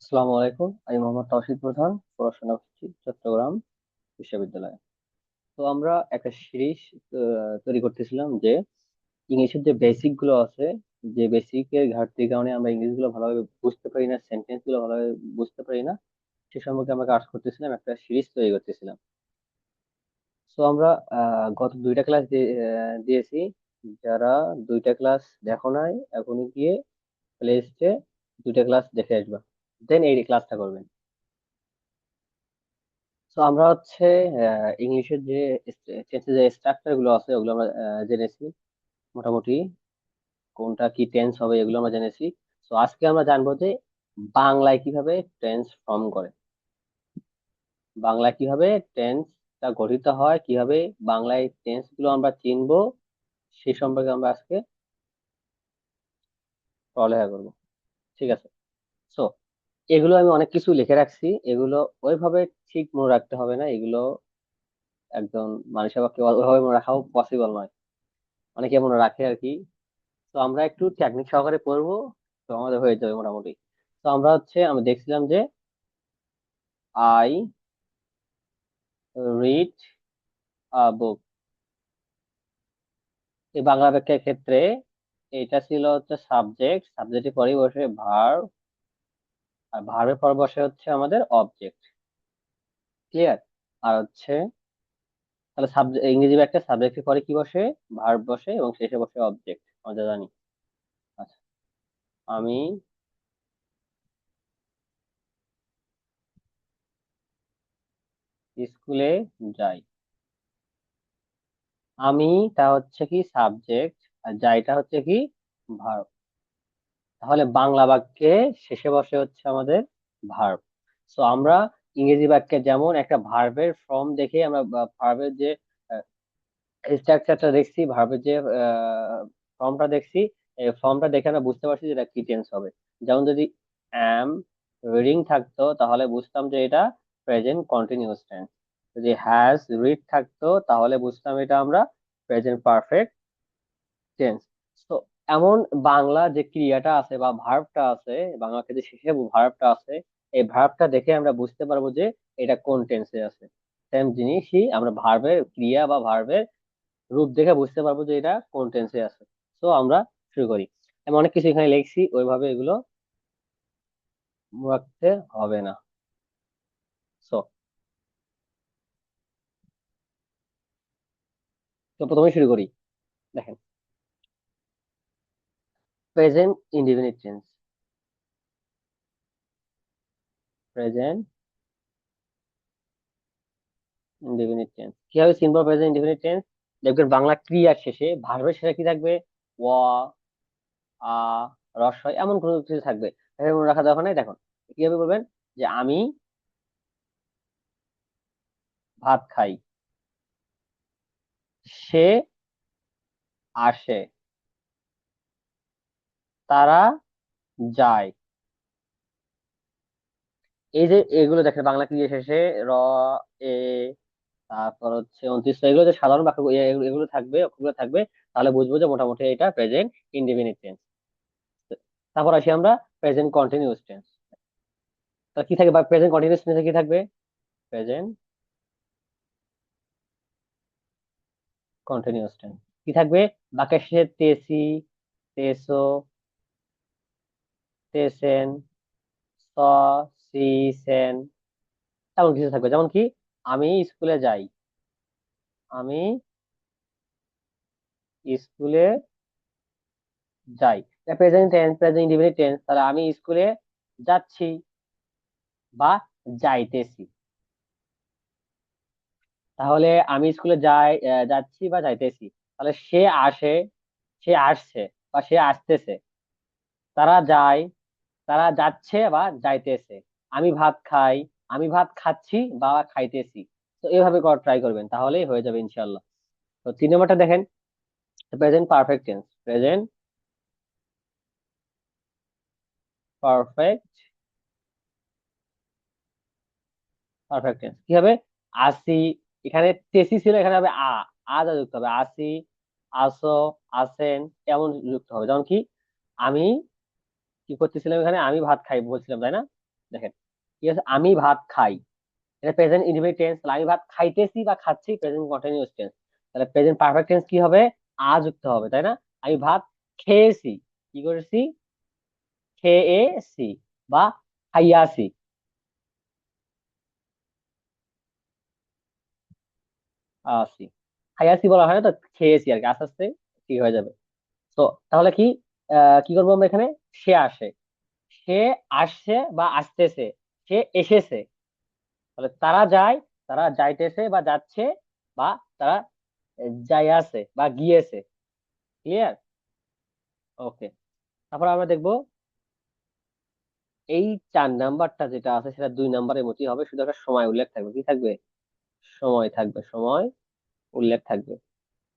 আসসালামু আলাইকুম, আমি মোহাম্মদ তৌহিদ প্রধান, পড়াশোনা করছি চট্টগ্রাম বিশ্ববিদ্যালয়ে। তো আমরা একটা সিরিজ তৈরি করতেছিলাম যে ইংলিশের যে বেসিক গুলো আছে, যে বেসিকের ঘাটতির কারণে আমরা ইংলিশ গুলো ভালোভাবে বুঝতে পারি না, সেন্টেন্স গুলো ভালোভাবে বুঝতে পারি না, সে সম্পর্কে আমরা কাজ করতেছিলাম, একটা সিরিজ তৈরি করতেছিলাম। তো আমরা গত দুইটা ক্লাস দিয়েছি। যারা দুইটা ক্লাস দেখো নাই, এখনই গিয়ে প্লে লিস্টে দুইটা ক্লাস দেখে আসবা, দেন এই ক্লাসটা করবেন। তো আমরা হচ্ছে ইংলিশের যে টেন্সের যে স্ট্রাকচার গুলো আছে ওগুলো আমরা জেনেছি মোটামুটি, কোনটা কি টেন্স হবে এগুলো আমরা জেনেছি। তো আজকে আমরা জানবো যে বাংলায় কিভাবে টেন্স ফর্ম করে, বাংলায় কিভাবে টেন্সটা গঠিত হয়, কিভাবে বাংলায় টেন্স গুলো আমরা চিনবো, সেই সম্পর্কে আমরা আজকে পড়ালেখা করবো। ঠিক আছে। তো এগুলো আমি অনেক কিছু লিখে রাখছি, এগুলো ওইভাবে ঠিক মনে রাখতে হবে না, এগুলো একদম মানুষের পক্ষে ওইভাবে মনে রাখাও পসিবল নয়, অনেকে মনে রাখে আর কি। তো আমরা একটু টেকনিক সহকারে পড়বো, তো আমাদের হয়ে যাবে মোটামুটি। তো আমরা হচ্ছে আমি দেখছিলাম যে আই রিড আ বুক, এই বাংলা ব্যাখ্যার ক্ষেত্রে এটা ছিল হচ্ছে সাবজেক্ট, সাবজেক্টের পরেই বসে ভার্ব, আর ভার্বের পর বসে হচ্ছে আমাদের অবজেক্ট। ক্লিয়ার? আর হচ্ছে তাহলে সাবজেক্ট ইংরেজি ব্যাখ্যা সাবজেক্টের পরে কি বসে, ভার্ব বসে এবং শেষে বসে অবজেক্ট, আমরা জানি। আচ্ছা, আমি স্কুলে যাই। আমি তা হচ্ছে কি সাবজেক্ট, আর যাইটা হচ্ছে কি ভার্ব। তাহলে বাংলা বাক্যে শেষে বসে হচ্ছে আমাদের ভার্ব। সো আমরা ইংরেজি বাক্যে যেমন একটা ভার্বের ফর্ম দেখে আমরা ভার্বের যে স্ট্রাকচারটা দেখছি, ভার্বের যে ফর্মটা দেখছি, এই ফর্মটা দেখে আমরা বুঝতে পারছি যে এটা কি টেন্স হবে। যেমন যদি অ্যাম রিডিং থাকতো তাহলে বুঝতাম যে এটা প্রেজেন্ট কন্টিনিউয়াস টেন্স। যদি হ্যাজ রিড থাকতো তাহলে বুঝতাম এটা আমরা প্রেজেন্ট পারফেক্ট টেন্স। তো এমন বাংলা যে ক্রিয়াটা আছে বা ভার্বটা আছে, বাংলা ক্ষেত্রে শেষে ভার্বটা আছে, এই ভার্বটা দেখে আমরা বুঝতে পারবো যে এটা কোন টেন্সে আছে। সেম জিনিসই আমরা ভার্বের ক্রিয়া বা ভার্বের রূপ দেখে বুঝতে পারবো যে এটা কোন টেন্সে আছে। তো আমরা শুরু করি। আমি অনেক কিছু এখানে লিখছি, ওইভাবে এগুলো রাখতে হবে না। সো তো প্রথমে শুরু করি। দেখেন, present indefinite tense, present indefinite tense কিভাবে চিনবো? প্রেজেন্ট ইনডিফিনিট টেন্স দেখবেন বাংলা ক্রিয়ার শেষে ভার্বের শেষে কি থাকবে? ওয়া, আ, রস্বই এমন কোনো কিছু থাকবে, এভাবে মনে রাখা দরকার নাই। দেখুন কিভাবে বলবেন যে আমি ভাত খাই, সে আসে, তারা যায়। এই যে এগুলো দেখেন বাংলা ক্রিয়া শেষে র, এ, তারপর হচ্ছে 29, এগুলো যে সাধারণ বাক্য এগুলো থাকবে, অক্ষরগুলো থাকবে, তাহলে বুঝবো যে মোটামুটি এটা প্রেজেন্ট ইনডিফিনিট টেন্স। তারপর আসি আমরা প্রেজেন্ট কন্টিনিউয়াস টেন্স। তা কি থাকবে? বা প্রেজেন্ট কন্টিনিউয়াস টেন্সে কি থাকবে? প্রেজেন্ট কন্টিনিউয়াস টেন্স কি থাকবে? বাক্যের শেষে তেসি, তেসো, তেসেন, স, সি, সেন এমন কিছু থাকবে। যেমন কি আমি স্কুলে যাই, আমি স্কুলে যাই, present tense, present indefinite tense. তাহলে আমি স্কুলে যাচ্ছি বা যাইতেছি। তাহলে আমি স্কুলে যাচ্ছি বা যাইতেছি। তাহলে সে আসে, সে আসছে বা সে আসতেছে। তারা যায়, তারা যাচ্ছে বা যাইতেছে। আমি ভাত খাই, আমি ভাত খাচ্ছি বা খাইতেছি। তো এভাবে ট্রাই করবেন, তাহলেই হয়ে যাবে ইনশাল্লাহ। তো 3 নম্বরটা দেখেন, present perfect tense, present perfect, perfect tense কি হবে? আসি, এখানে তেসি ছিল, এখানে হবে আ যা যুক্ত হবে। আসি, আসো, আসেন এমন যুক্ত হবে। যেমন কি আমি কি করতেছিলাম, এখানে আমি ভাত খাই বলছিলাম, তাই না? দেখেন কি আছে, আমি ভাত খাই, এটা প্রেজেন্ট ইনডিফিনিট টেন্স। আমি ভাত খাইতেছি বা খাচ্ছি প্রেজেন্ট কন্টিনিউয়াস টেন্স। তাহলে প্রেজেন্ট পারফেক্ট টেন্স কি হবে? আ যুক্ত হবে, তাই না? আমি ভাত খেয়েছি, কি করেছি? খেয়েছি বা খাইয়াছি। আসি, খাইয়াছি বলা হয় না তো, খেয়েছি আর কি, আস্তে আস্তে ঠিক হয়ে যাবে। তো তাহলে কি কি করবো আমরা এখানে? সে আসে, সে আসছে বা আসতেছে, সে এসেছে। তাহলে তারা যায়, তারা যাইতেছে বা যাচ্ছে, বা তারা যাইয়াছে বা গিয়েছে। ক্লিয়ার? ওকে। তারপর আমরা দেখবো এই 4 নাম্বারটা যেটা আছে সেটা 2 নাম্বারের মতোই হবে, শুধু একটা সময় উল্লেখ থাকবে। কি থাকবে? সময় থাকবে, সময় উল্লেখ থাকবে।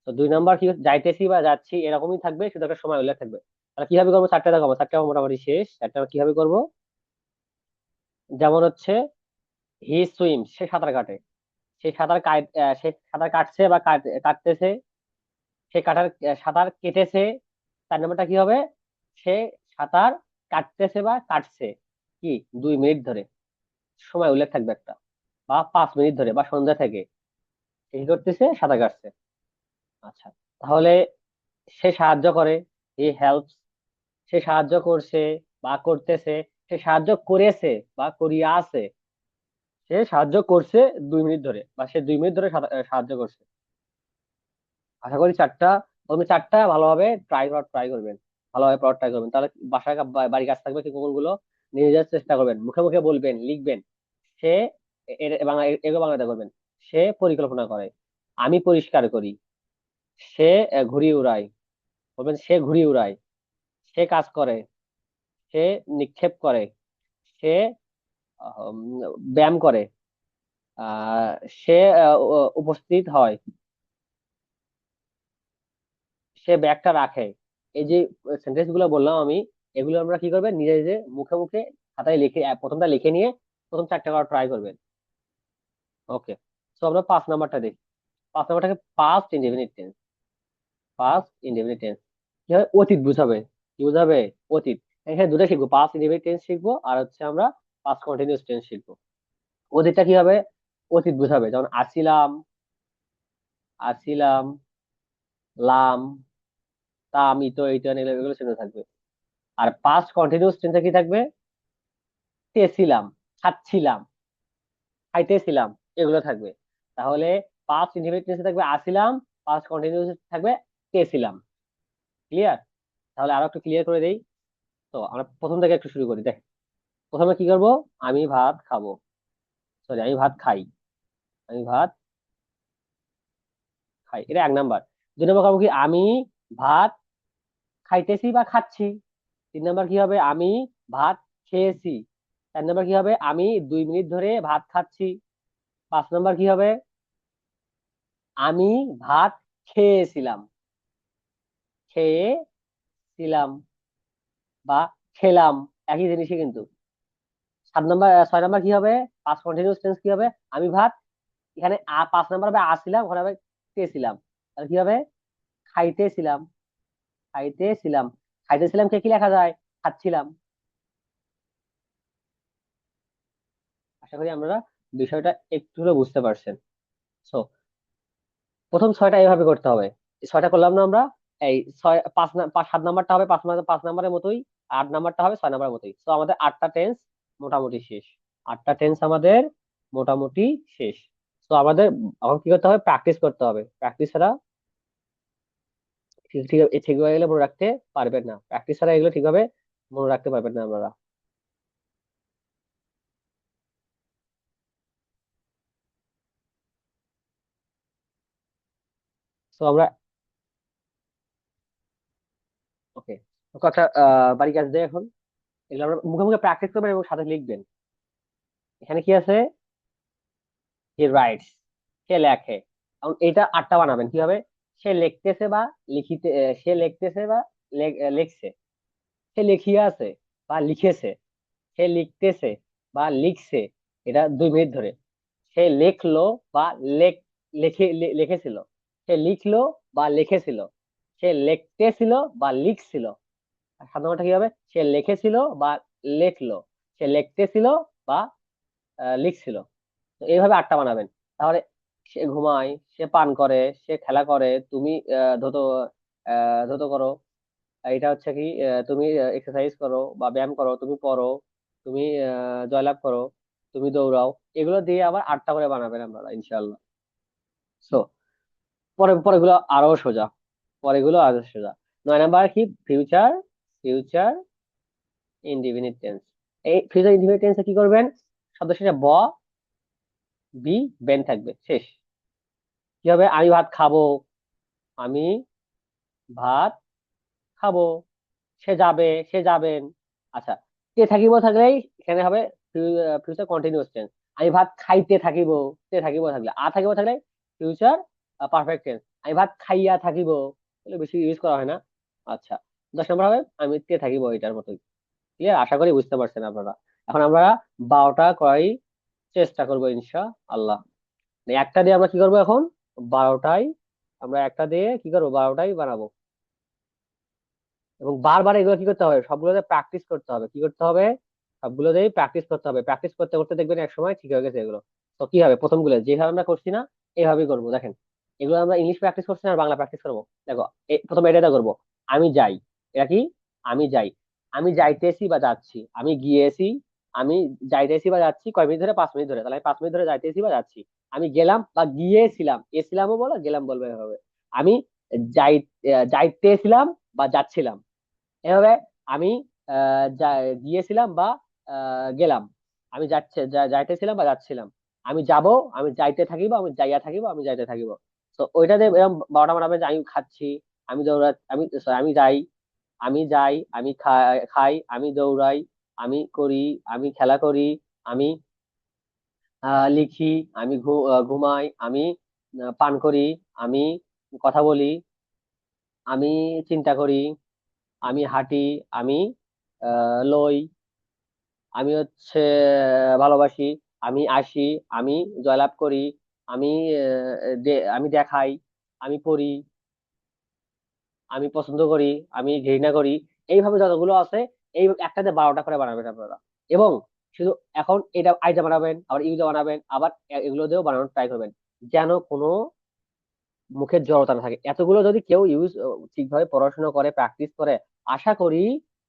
তো 2 নাম্বার কি, যাইতেছি বা যাচ্ছি এরকমই থাকবে, শুধু একটা সময় উল্লেখ থাকবে। তাহলে কিভাবে করবো? 4টা দেখাবো, 4টা মোটামুটি শেষ। 4টা কিভাবে করবো? যেমন হচ্ছে হি সুইম, সে সাঁতার কাটে। সে সাঁতার কাটছে বা কাটতেছে। সে সাঁতার কেটেছে। 4 নাম্বারটা কি হবে? সে সাঁতার কাটতেছে বা কাটছে কি 2 মিনিট ধরে, সময় উল্লেখ থাকবে একটা, বা 5 মিনিট ধরে, বা সন্ধ্যা থেকে সে কি করতেছে? সাঁতার কাটছে। আচ্ছা, তাহলে সে সাহায্য করে, হি হেল্পস। সে সাহায্য করছে বা করতেছে। সে সাহায্য করেছে বা করিয়া আছে। সে সাহায্য করছে 2 মিনিট ধরে, বা সে 2 মিনিট ধরে সাহায্য করছে। আশা করি 4টা, তুমি 4টা ভালোভাবে ট্রাই করবেন, ভালোভাবে পড়ার ট্রাই করবেন। তাহলে বাসায় বাড়ি কাজ থাকবে কি, কোনগুলো নিয়ে যাওয়ার চেষ্টা করবেন, মুখে মুখে বলবেন, লিখবেন। সে বাংলা, এগুলো বাংলাতে করবেন। সে পরিকল্পনা করে, আমি পরিষ্কার করি। সে ঘুড়ি উড়ায়, বলবেন সে ঘুড়ি উড়ায়। সে কাজ করে, সে নিক্ষেপ করে। সে আহ, ব্যায়াম করে। আহ সে উপস্থিত হয়। সে ব্যাগটা রাখে। এই যে সেন্টেন্স গুলো বললাম আমি, এগুলো আমরা কি করবেন, নিজে নিজে মুখে মুখে খাতায় লিখে, প্রথমটা লিখে নিয়ে প্রথম 4টা করা ট্রাই করবেন। ওকে। তো আমরা 5 নাম্বারটা দেখি। 5 নাম্বারটাকে past indefinite tense. Past indefinite tense কি হবে? অতীত বুঝাবে। কি বুঝাবে? অতীত। এখানে দুটো শিখবো, পাস্ট ইনডেফিনিট টেন্স শিখবো, আর হচ্ছে আমরা পাস্ট কন্টিনিউয়াস টেন্স শিখবো। অতীতটা কি হবে? অতীত বুঝাবে, যেমন আসিলাম, আসিলাম, লাম, তাম, ইতো, এইটা, এগুলো এগুলো সেটা থাকবে। আর পাস্ট কন্টিনিউয়াস টেন্সে কি থাকবে? তেছিলাম, খাচ্ছিলাম, খাইতেছিলাম, এগুলো থাকবে। তাহলে পাস্ট ইনডিফিনিট টেন্সে থাকবে আসিলাম, পাস্ট কন্টিনিউয়াস থাকবে তেছিলাম। ক্লিয়ার? তাহলে আরো একটু ক্লিয়ার করে দেই। তো আমরা প্রথম থেকে একটু শুরু করি, দেখ। প্রথমে কি করব? আমি ভাত খাবো, সরি, আমি ভাত খাই। আমি ভাত খাই, এটা 1 নাম্বার। 2 নাম্বার খাবো কি? আমি ভাত খাইতেছি বা খাচ্ছি। 3 নাম্বার কি হবে? আমি ভাত খেয়েছি। 4 নাম্বার কি হবে? আমি 2 মিনিট ধরে ভাত খাচ্ছি। 5 নাম্বার কি হবে? আমি ভাত খেয়েছিলাম, খেয়েছিলাম বা খেলাম, একই জিনিসই কিন্তু। 6 নাম্বার কি হবে? পাঁচ কন্টিনিউয়াস টেন্স কি হবে? আমি ভাত, এখানে 5 নাম্বার হবে আসিলাম, ওখানে হবে খেয়েছিলাম। তাহলে কি হবে? খাইতেছিলাম, খাইতেছিলাম। খাইতেছিলাম কে কি লেখা যায়? খাচ্ছিলাম। আশা করি আমরা বিষয়টা একটু হলেও বুঝতে পারছেন। সো প্রথম 6টা এইভাবে করতে হবে। এই 6টা করলাম না আমরা? এই 7 নাম্বারটা হবে 5 নাম্বারের মতোই। 8 নাম্বারটা হবে 6 নাম্বারের মতোই। তো আমাদের 8টা টেন্স মোটামুটি শেষ। 8টা টেন্স আমাদের মোটামুটি শেষ। তো আমাদের এখন কি করতে হবে? প্র্যাকটিস করতে হবে। প্র্যাকটিস ছাড়া ঠিক ঠিক ঠিকভাবে এগুলো মনে রাখতে পারবেন না। প্র্যাকটিস ছাড়া এগুলো ঠিকভাবে মনে রাখতে পারবেন না আপনারা। তো আমরা ওকে, কথা বাড়ি কাজ দেয় এখন। এগুলো আমরা মুখে মুখে প্র্যাকটিস করবেন এবং সাথে লিখবেন। এখানে কি আছে? হি রাইটস, সে লেখে। এখন এটা 8টা বানাবেন কিভাবে? সে লিখতেছে বা সে লিখতেছে বা লিখছে। সে লিখিয়া আছে বা লিখেছে। সে লিখতেছে বা লিখছে, এটা 2 মিনিট ধরে। সে লেখলো বা লেখ লিখেছিল। সে লিখলো বা লিখেছিল। সে লিখতেছিল বা লিখছিল। আর সাধারণত কি হবে? সে লিখেছিল বা লেখলো। সে লিখতেছিল বা লিখছিল। তো এইভাবে আটটা বানাবেন। তাহলে সে ঘুমায়, সে পান করে, সে খেলা করে, তুমি ধৌত করো, এটা হচ্ছে কি তুমি এক্সারসাইজ করো বা ব্যায়াম করো, তুমি পড়ো, তুমি জয়লাভ করো, তুমি দৌড়াও। এগুলো দিয়ে আবার আটটা করে বানাবেন আপনারা ইনশাল্লাহ। সো পরেগুলো আরো সোজা, পরেগুলো আরো সোজা। 9 নাম্বার কি? Future, future indefinite tense. এই ফিউচার ইনডিফিনিট টেন্সে কি করবেন? শব্দ শেষে বি বেন থাকবে, শেষ। কি হবে? আমি ভাত খাবো, আমি ভাত খাবো। সে যাবে, সে যাবেন। আচ্ছা, তে থাকিব থাকলেই এখানে হবে ফিউচার কন্টিনিউয়াস টেন্স। আমি ভাত খাইতে থাকিব, তে থাকিব থাকলে, থাকিব থাকলে ফিউচার পারফেক্ট টেন্স। আমি ভাত খাইয়া থাকিব, এগুলো বেশি ইউজ করা হয় না। আচ্ছা, 10 নম্বর হবে আমি তে থাকিব, এটার মতোই। ক্লিয়ার? আশা করি বুঝতে পারছেন আপনারা। এখন আমরা 12টা করাই চেষ্টা করবো ইনশা আল্লাহ। একটা দিয়ে আমরা কি করবো এখন? 12টাই, আমরা একটা দিয়ে কি করবো? 12টাই বানাবো। এবং বারবার এগুলো কি করতে হবে? সবগুলোতে প্র্যাকটিস করতে হবে। কি করতে হবে? সবগুলোতেই প্র্যাকটিস করতে হবে। প্র্যাকটিস করতে করতে দেখবেন এক সময় ঠিক হয়ে গেছে এগুলো। তো কি হবে? প্রথমগুলো যেভাবে আমরা করছি না, এইভাবেই করবো। দেখেন, এগুলো আমরা ইংলিশ প্র্যাকটিস করছি না, আর বাংলা প্র্যাকটিস করবো। দেখো, প্রথমে এটা করবো। আমি যাই, এটা কি? আমি যাই। আমি যাইতেছি বা যাচ্ছি, আমি গিয়েছি, আমি যাইতেছি বা যাচ্ছি কয় মিনিট ধরে? 5 মিনিট ধরে। তাহলে আমি 5 মিনিট ধরে যাইতেছি বা যাচ্ছি। আমি গেলাম বা গিয়েছিলাম, এছিলামও বলো, গেলাম বলবে এভাবে। আমি যাই যাইতেছিলাম বা যাচ্ছিলাম, এভাবে। আমি গিয়েছিলাম বা গেলাম। আমি যাইতেছিলাম বা যাচ্ছিলাম। আমি যাব, আমি যাইতে থাকিব, আমি যাইয়া থাকিব, আমি যাইতে থাকিব। তো ওইটাতে এরকম 12টা বানাবে যে আমি খাচ্ছি, আমি দৌড়া, আমি sorry, আমি যাই, আমি যাই, আমি খাই, আমি দৌড়াই, আমি করি, আমি খেলা করি, আমি লিখি, আমি ঘুমাই, আমি পান করি, আমি কথা বলি, আমি চিন্তা করি, আমি হাঁটি, আমি লই, আমি হচ্ছে ভালোবাসি, আমি আসি, আমি জয়লাভ করি, আমি আমি দেখাই, আমি পড়ি, আমি পছন্দ করি, আমি ঘৃণা করি। এইভাবে যতগুলো আছে, এই একটাতে 12টা করে বানাবেন আপনারা। এবং শুধু এখন এটা আইটা বানাবেন, আবার ইউজা বানাবেন, আবার এগুলো দিয়েও বানানোর ট্রাই করবেন, যেন কোনো মুখের জড়তা না থাকে। এতগুলো যদি কেউ ঠিকভাবে পড়াশোনা করে, প্র্যাকটিস করে, আশা করি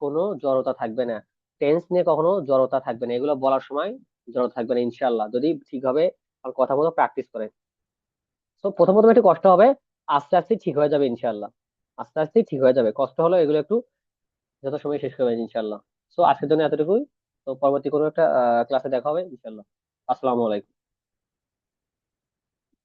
কোনো জড়তা থাকবে না। টেন্স নিয়ে কখনো জড়তা থাকবে না, এগুলো বলার সময় জড়তা থাকবে না ইনশাল্লাহ, যদি ঠিকভাবে আর কথা মতো প্র্যাকটিস করে। তো প্রথম প্রথম একটু কষ্ট হবে, আস্তে আস্তে ঠিক হয়ে যাবে ইনশাল্লাহ। আস্তে আস্তে ঠিক হয়ে যাবে, কষ্ট হলো এগুলো একটু যত সময় শেষ করবে ইনশাল্লাহ। তো আজকের জন্য এতটুকুই। তো পরবর্তী কোনো একটা ক্লাসে দেখা হবে ইনশাল্লাহ। আসসালামু আলাইকুম।